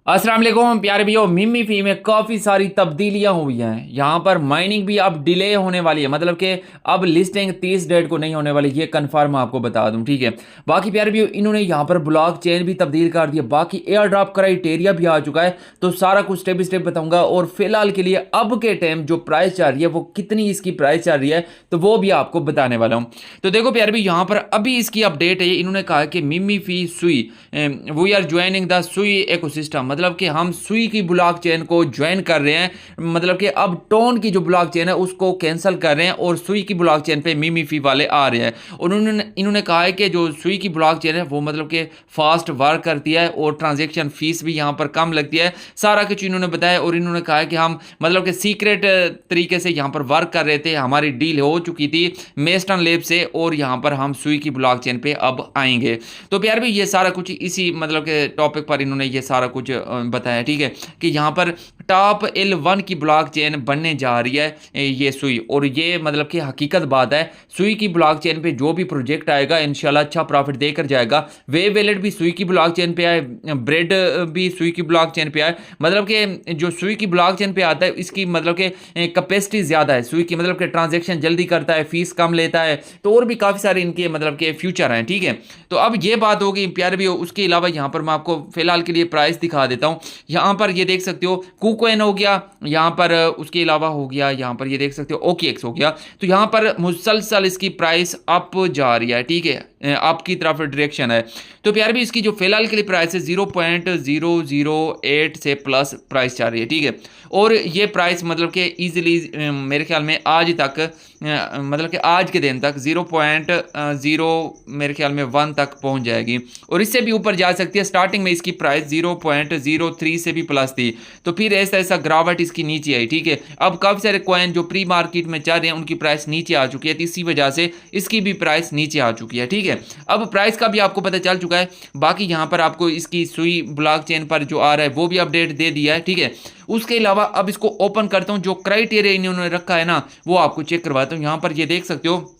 अस्सलाम वालेकुम प्यारे भैया। मिमी फी में काफ़ी सारी तब्दीलियां हुई हैं। यहाँ पर माइनिंग भी अब डिले होने वाली है, मतलब कि अब लिस्टिंग 30 डेट को नहीं होने वाली, ये कंफर्म आपको बता दूं, ठीक है। बाकी प्यारे भैया इन्होंने यहाँ पर ब्लॉक चेन भी तब्दील कर दिया, बाकी एयर ड्रॉप क्राइटेरिया भी आ चुका है। तो सारा कुछ स्टेप बाई स्टेप बताऊंगा, और फिलहाल के लिए अब के टाइम जो प्राइस चल रही है वो कितनी इसकी प्राइस चल रही है तो वो भी आपको बताने वाला हूँ। तो देखो प्यारे भैया यहाँ पर अभी इसकी अपडेट है। इन्होंने कहा कि मिमी फी सुई वी आर ज्वाइनिंग द सुई इकोसिस्टम, मतलब कि हम सुई की ब्लॉक चेन को ज्वाइन कर रहे हैं। मतलब कि अब टोन की जो ब्लॉक चेन है उसको कैंसिल कर रहे हैं और सुई की ब्लॉक चेन पे मिमी फी वाले आ रहे हैं। और इन्होंने कहा है कि जो सुई की ब्लॉक चेन है वो मतलब कि फास्ट वर्क करती है और ट्रांजेक्शन फीस भी यहाँ पर कम लगती है। सारा कुछ इन्होंने बताया और इन्होंने कहा है कि हम मतलब कि सीक्रेट तरीके से यहाँ पर वर्क कर रहे थे, हमारी डील हो चुकी थी मेस्टन लैब से और यहाँ पर हम सुई की ब्लॉक चेन पे अब आएंगे। तो प्यार भी ये सारा कुछ इसी मतलब के टॉपिक पर इन्होंने ये सारा कुछ बताया, ठीक है, कि यहाँ पर टॉप L1 की ब्लॉक चेन बनने जा रही है ये सुई। और ये मतलब कि हकीकत बात है, सुई की ब्लॉक चेन पे जो भी प्रोजेक्ट आएगा इंशाल्लाह अच्छा प्रॉफिट देकर जाएगा। वे वैलेट भी सुई की ब्लॉक चेन पे आए, ब्रेड भी सुई की ब्लॉक चेन पे आए। मतलब कि जो सुई की ब्लॉक चेन पे आता है इसकी मतलब कि कैपेसिटी ज़्यादा है सुई की, मतलब कि ट्रांजेक्शन जल्दी करता है, फीस कम लेता है, तो और भी काफ़ी सारे इनके मतलब के फ्यूचर हैं, ठीक है। तो अब ये बात होगी प्यारे भी। उसके अलावा यहाँ पर मैं आपको फिलहाल के लिए प्राइस दिखा देता हूँ। यहाँ पर ये देख सकते हो कुकॉइन हो गया, यहाँ पर उसके अलावा हो गया, यहाँ पर ये देख सकते हो OKX हो गया। तो यहाँ पर मुसलसल इसकी प्राइस अप जा रही है, ठीक है, आपकी तरफ डायरेक्शन है। तो प्यार भी इसकी जो फिलहाल के लिए प्राइस है 0.008 से प्लस प्राइस चल रही है, ठीक है। और ये प्राइस मतलब कि ईजिली मेरे ख्याल में आज तक मतलब कि आज के दिन तक 0.0 मेरे ख्याल में 1 तक पहुंच जाएगी और इससे भी ऊपर जा सकती है। स्टार्टिंग में इसकी प्राइस 0.03 से भी प्लस थी, तो फिर ऐसा ऐसा गिरावट इसकी नीचे आई, ठीक है। अब काफ़ी सारे कॉइन जो प्री मार्केट में चल रहे हैं उनकी प्राइस नीचे आ चुकी है, तो इसी वजह से इसकी भी प्राइस नीचे आ चुकी है, ठीक है। अब प्राइस का भी आपको पता चल चुका है। बाकी यहाँ पर आपको इसकी सुई ब्लॉक चेन पर जो आ रहा है वो भी अपडेट दे दिया है, ठीक है। उसके अलावा अब इसको ओपन करता हूँ, जो क्राइटेरिया इन्होंने रखा है ना वो आपको चेक करवाता हूँ। यहाँ पर ये देख सकते हो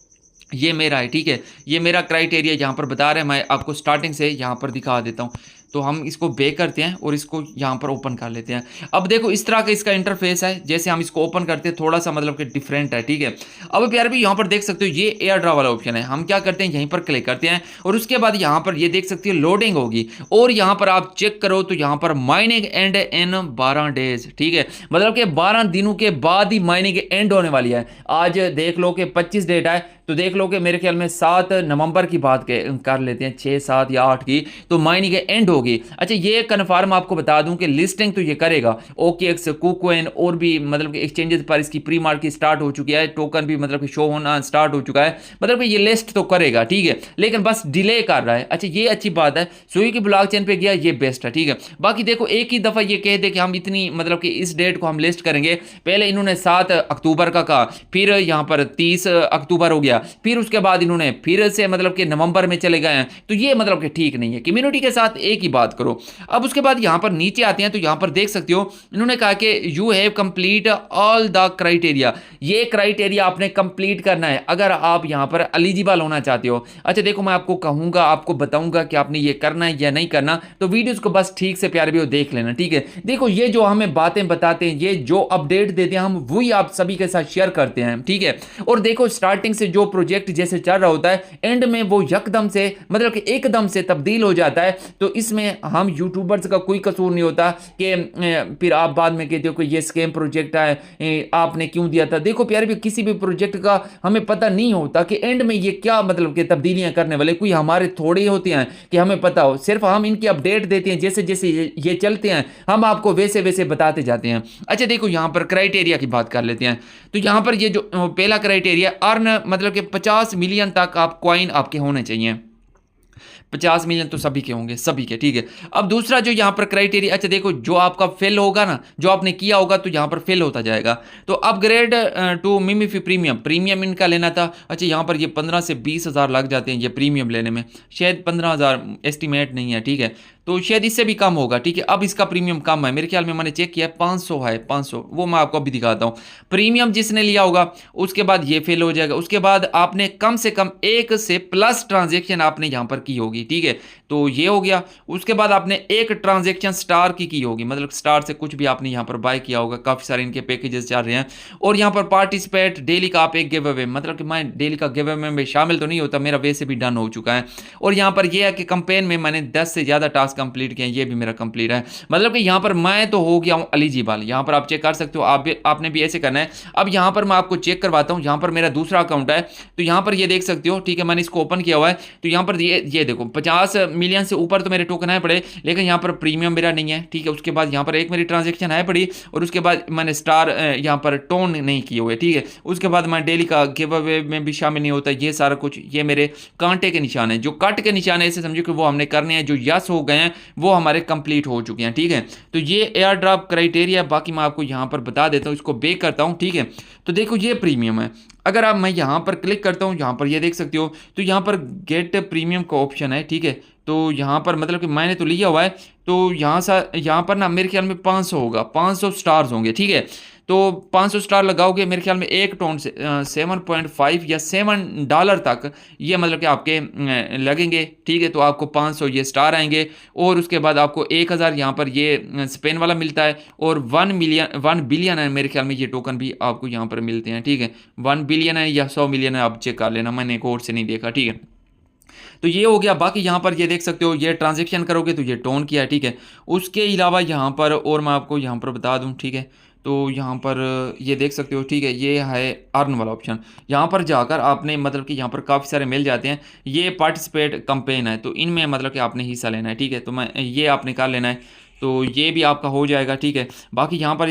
ये मेरा है, ठीक है, ये मेरा क्राइटेरिया यहाँ पर बता रहे हैं। मैं आपको स्टार्टिंग से यहाँ पर दिखा देता हूँ। तो हम इसको बेक करते हैं और इसको यहाँ पर ओपन कर लेते हैं। अब देखो इस तरह का इसका इंटरफेस है, जैसे हम इसको ओपन करते हैं थोड़ा सा मतलब कि डिफरेंट है, ठीक है। अब प्यार भी यहाँ पर देख सकते हो ये एयर ड्रॉप वाला ऑप्शन है। हम क्या करते हैं यहीं पर क्लिक करते हैं और उसके बाद यहाँ पर ये देख सकते हो लोडिंग होगी और यहाँ पर आप चेक करो तो यहाँ पर माइनिंग एंड इन 12 डेज, ठीक है, मतलब कि 12 दिनों के बाद ही माइनिंग एंड होने वाली है। आज देख लो कि 25 डेट है, तो देख लो कि मेरे ख्याल में 7 नवंबर की बात कर लेते हैं, 6 7 या 8 की, तो माइनिंग एंड होगी। अच्छा ये कन्फर्म आपको बता दूं कि लिस्टिंग तो ये करेगा OKX, कुकॉइन और भी मतलब कि एक्सचेंजेस पर इसकी प्री मार्केट स्टार्ट हो चुकी है, टोकन भी मतलब कि शो होना स्टार्ट हो चुका है, मतलब कि ये लिस्ट तो करेगा, ठीक है, लेकिन बस डिले कर रहा है। अच्छा ये अच्छी बात है, सुई की ब्लॉक चेन पे गया, ये बेस्ट है, ठीक है। बाकी देखो एक ही दफ़ा ये कह दे कि हम इतनी मतलब कि इस डेट को हम लिस्ट करेंगे। पहले इन्होंने 7 अक्टूबर का कहा, फिर यहाँ पर 30 अक्टूबर हो गया, फिर उसके बाद इन्होंने फिर से मतलब कि नवंबर में चले गए हैं। तो ये मतलब कि ठीक नहीं है, कम्युनिटी के साथ एक ही बात करो। अब उसके बाद यहाँ पर नीचे आते हैं तो यहाँ पर देख सकते हो इन्होंने कहा कि you have complete all the criteria. ये क्राइटेरिया आपने कंप्लीट करना है अगर आप यहाँ पर एलिजिबल होना चाहते हो। अच्छा देखो मैं आपको कहूँगा, आपको बताऊँगा कि आपने ये करना है या नहीं करना, तो वीडियोज़ को बस ठीक से प्यारे भी देख लेना, ठीक है। देखो ये जो हमें बातें बताते हैं, ये जो अपडेट देते हैं, हम वही आप सभी के साथ शेयर करते हैं, ठीक है। और देखो स्टार्टिंग से जो प्रोजेक्ट जैसे चल रहा होता है एंड में वो यकदम से मतलब कि एकदम से तब्दील हो जाता है। तो इसमें हम यूट्यूबर्स का कोई कसूर नहीं होता कि फिर आप बाद में कहते हो कि ये स्कैम प्रोजेक्ट है, आपने क्यों दिया था। देखो प्यारे भी किसी भी प्रोजेक्ट का हमें पता नहीं होता कि एंड में ये क्या मतलब कि तब्दीलियां करने वाले कोई हमारे थोड़े ही होते हैं कि हमें पता हो। सिर्फ हम इनकी अपडेट देते हैं, जैसे जैसे ये चलते हैं हम आपको वैसे वैसे बताते जाते हैं। अच्छा देखो यहाँ पर क्राइटेरिया की बात कर लेते हैं। तो यहाँ पर ये जो पहला क्राइटेरिया अर्न मतलब कि 50 मिलियन तक आप कॉइन आपके होने चाहिए। 50 मिलियन तो सभी के होंगे, सभी के, ठीक है। अब दूसरा जो यहाँ पर क्राइटेरिया, अच्छा देखो जो आपका फेल होगा ना, जो आपने किया होगा तो यहाँ पर फेल होता जाएगा। तो अपग्रेड टू मिमीफी प्रीमियम, प्रीमियम इनका लेना था। अच्छा यहाँ पर ये 15 से 20 हज़ार लग जाते हैं ये प्रीमियम लेने में, शायद 15 हज़ार एस्टिमेट नहीं है, ठीक है। तो शायद इससे भी कम होगा, ठीक है। अब इसका प्रीमियम कम है, मेरे ख्याल में मैंने चेक किया है 500 है, 500, वो मैं आपको अभी दिखाता हूँ। प्रीमियम जिसने लिया होगा उसके बाद ये फेल हो जाएगा, उसके बाद आपने कम से कम 1 से प्लस ट्रांजेक्शन आपने यहाँ पर की होगी, ठीक है। तो ये हो गया। उसके बाद आपने एक ट्रांजेक्शन स्टार की होगी, मतलब स्टार से कुछ भी आपने यहाँ पर बाय किया होगा, काफ़ी सारे इनके पैकेजेस चल रहे हैं। और यहाँ पर पार्टिसिपेट डेली का आप एक गिव अवे, मतलब कि मैं डेली का गिव अवे में शामिल तो नहीं होता, मेरा वैसे भी डन हो चुका है। और यहाँ पर यह है कि कैंपेन में मैंने 10 से ज़्यादा टास्क कंप्लीट किए हैं, ये भी मेरा कंप्लीट है, मतलब कि यहाँ पर मैं तो हो गया हूँ एलिजिबल। यहाँ पर आप चेक कर सकते हो, आपने भी ऐसे करना है। अब यहाँ पर मैं आपको चेक करवाता हूँ, यहाँ पर मेरा दूसरा अकाउंट है, तो यहाँ पर ये देख सकते हो, ठीक है। मैंने इसको ओपन किया हुआ है, तो यहाँ पर ये देखो 50 मिलियन से ऊपर तो मेरे टोकन है पड़े, लेकिन यहाँ पर प्रीमियम मेरा नहीं है, ठीक है। उसके बाद यहाँ पर एक मेरी ट्रांजेक्शन है पड़ी, और उसके बाद मैंने स्टार यहाँ पर टोन नहीं किए हुए, ठीक है। उसके बाद मैं डेली का गिव अवे में भी शामिल नहीं होता, ये सारा कुछ ये मेरे कांटे के निशान है, जो कट के निशान है, ऐसे समझो कि वो हमने करने हैं, जो यस हो गए हैं वो हमारे कंप्लीट हो चुके हैं, ठीक है। तो ये एयर ड्रॉप क्राइटेरिया, बाकी मैं आपको यहाँ पर बता देता हूँ, इसको बेक करता हूँ, ठीक है। तो देखो ये प्रीमियम है, अगर आप मैं यहाँ पर क्लिक करता हूँ, यहाँ पर ये देख सकते हो, तो यहाँ पर गेट प्रीमियम का ऑप्शन है, ठीक है। तो यहाँ पर मतलब कि मैंने तो लिया हुआ है, तो यहाँ पर ना मेरे ख्याल में 500 होगा, 500 स्टार्स होंगे, ठीक है। तो 500 स्टार लगाओगे, मेरे ख्याल में एक टोन से 7.5 या $7 तक ये मतलब कि आपके लगेंगे, ठीक है। तो आपको 500 ये स्टार आएंगे, और उसके बाद आपको 1000 यहाँ पर ये स्पेन वाला मिलता है, और 1 बिलियन है मेरे ख्याल में ये टोकन भी आपको यहाँ पर मिलते हैं, ठीक है। 1 बिलियन है या 100 मिलियन है, आप चेक कर लेना, मैंने एक और से नहीं देखा, ठीक है। तो ये हो गया। बाकी यहाँ पर ये देख सकते हो, ये ट्रांजेक्शन करोगे तो ये टोन किया है, ठीक है। उसके अलावा यहाँ पर और मैं आपको यहाँ पर बता दूँ, ठीक है। तो यहाँ पर ये देख सकते हो, ठीक है, ये है अर्न वाला ऑप्शन। यहाँ पर जाकर आपने मतलब कि यहाँ पर काफ़ी सारे मिल जाते हैं, ये पार्टिसिपेट कैंपेन है, तो इनमें मतलब कि आपने हिस्सा लेना है, ठीक है। तो मैं ये आपने कर लेना है, तो ये भी आपका हो जाएगा, ठीक है। बाकी यहाँ पर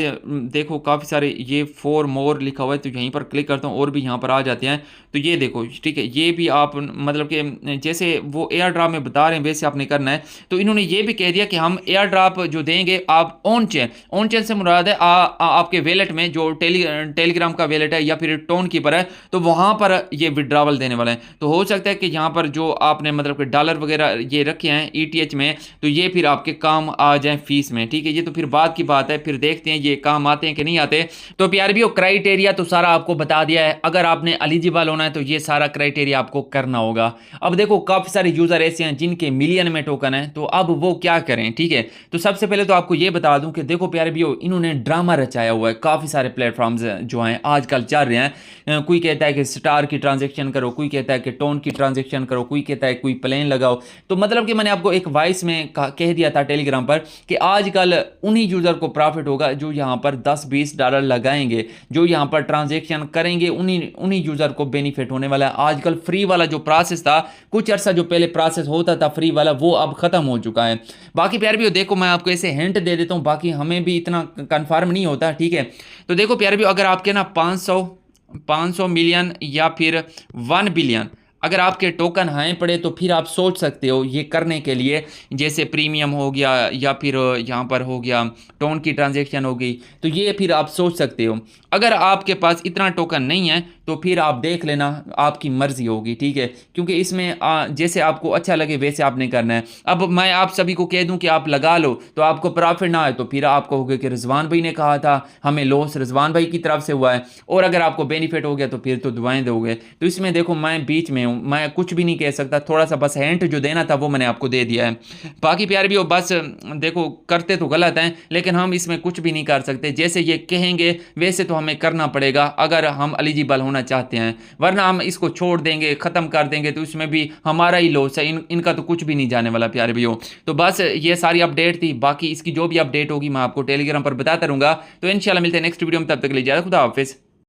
देखो काफ़ी सारे ये फॉर मोर लिखा हुआ है, तो यहीं पर क्लिक करता हूँ और भी यहाँ पर आ जाते हैं। तो ये देखो, ठीक है, ये भी आप मतलब कि जैसे वो एयर ड्रॉप में बता रहे हैं वैसे आपने करना है। तो इन्होंने ये भी कह दिया कि हम एयर ड्रॉप जो देंगे आप ऑन चेन से मुराद है आपके वैलेट में जो टेलीग्राम का वैलेट है या फिर टोन कीपर है, तो वहाँ पर ये विड्रावल देने वाले हैं। तो हो सकता है कि यहाँ पर जो आपने मतलब कि डॉलर वगैरह ये रखे हैं ETH में, तो ये फिर आपके काम आ जाए फीस में, ठीक है। ये तो फिर बाद की बात है, फिर देखते हैं ये काम आते हैं कि नहीं आते। तो प्यार भी क्राइटेरिया तो सारा आपको बता दिया है, अगर आपने एलिजिबल होना है तो ये सारा क्राइटेरिया आपको करना होगा। अब देखो काफी सारे यूजर ऐसे हैं जिनके मिलियन में टोकन है, तो अब वो क्या करें, ठीक है। तो सबसे पहले तो आपको ये बता दूं कि देखो प्यारे भी इन्होंने ड्रामा रचाया हुआ है, काफी सारे प्लेटफॉर्म्स जो हैं आजकल चल रहे हैं। कोई कहता है कि स्टार की ट्रांजेक्शन करो, कोई कहता है कि टोन की ट्रांजेक्शन करो, कोई कहता है कोई प्लेन लगाओ। तो मतलब कि मैंने आपको एक वॉइस में कह दिया था टेलीग्राम पर कि आजकल उन्हीं यूजर को प्रॉफिट होगा जो यहाँ पर $10-20 लगाएंगे, जो यहाँ पर ट्रांजेक्शन करेंगे, उन्हीं यूजर को बेनिफिट होने वाला है। आजकल फ्री वाला जो प्रोसेस था, कुछ अर्सा जो पहले प्रोसेस होता था फ्री वाला, वो अब खत्म हो चुका है। बाकी प्यार भी देखो, मैं आपको ऐसे हिंट दे देता हूँ, बाकी हमें भी इतना कंफर्म नहीं होता, ठीक है। तो देखो प्यार भी, अगर आपके ना 500 मिलियन या फिर 1 बिलियन अगर आपके टोकन हाई पड़े, तो फिर आप सोच सकते हो ये करने के लिए, जैसे प्रीमियम हो गया या फिर यहाँ पर हो गया टोन की ट्रांजेक्शन हो गई, तो ये फिर आप सोच सकते हो। अगर आपके पास इतना टोकन नहीं है तो फिर आप देख लेना, आपकी मर्जी होगी, ठीक है। क्योंकि इसमें जैसे आपको अच्छा लगे वैसे आपने करना है। अब मैं आप सभी को कह दूं कि आप लगा लो, तो आपको प्रॉफिट ना आए तो फिर आप कहोगे कि रिजवान भाई ने कहा था, हमें लॉस रिजवान भाई की तरफ से हुआ है। और अगर आपको बेनिफिट हो गया तो फिर तो दुआएं दोगे। तो इसमें देखो मैं बीच में हूँ, मैं कुछ भी नहीं कह सकता, थोड़ा सा बस हिंट जो देना था वो मैंने आपको दे दिया है। बाकी प्यार भी हो, बस देखो करते तो गलत हैं, लेकिन हम इसमें कुछ भी नहीं कर सकते, जैसे ये कहेंगे वैसे तो हमें करना पड़ेगा अगर हम एलिजिबल होना चाहते हैं। वरना हम इसको छोड़ देंगे, ख़त्म कर देंगे, तो इसमें भी हमारा ही लॉस है, इनका तो कुछ भी नहीं जाने वाला प्यारे भैया। तो बस ये सारी अपडेट थी, बाकी इसकी जो भी अपडेट होगी मैं आपको टेलीग्राम पर बताता रहूँगा। तो इंशाल्लाह मिलते हैं नेक्स्ट वीडियो में, तब तक के लिए ज़्यादा खुदा हाफिज़।